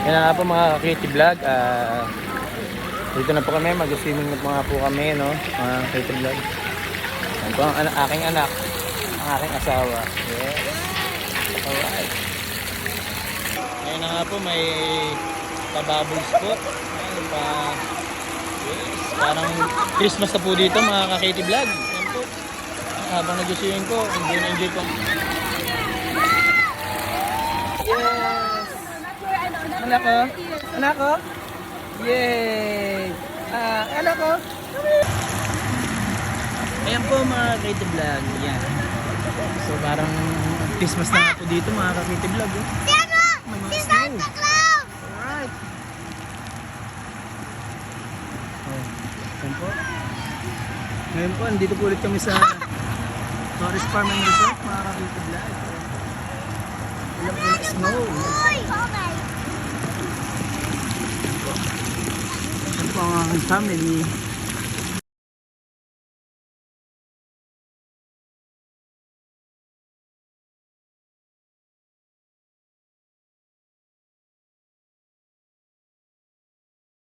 Yan na nga po mga Kitty Vlog. Dito na po kami, mag-swimming na po nga po kami, no? Mga Kitty Vlog. Yan po ang aking anak, ang aking asawa. Yes. Alright. Ngayon na nga po, may pabubbles po. Ayan pa. Yes. Parang Christmas na po dito mga Kitty Vlog. Yan po. Habang nag-swimming po, enjoy na enjoy po. Yes! Anak ko? Anak ko? Yay! Anak ko? Ayan po mga Kitty Vlog. Yan. So parang Christmas na po dito mga Kitty Vlog. Tiano! Mga Si snow. Santa Claus! Alright. Oh, yan po. Ngayon po, andito po ulit kami sa Torres Farm and Resort mga Kitty Vlog. Wala po na snow. Uy! Okay. Yan po ang aking family.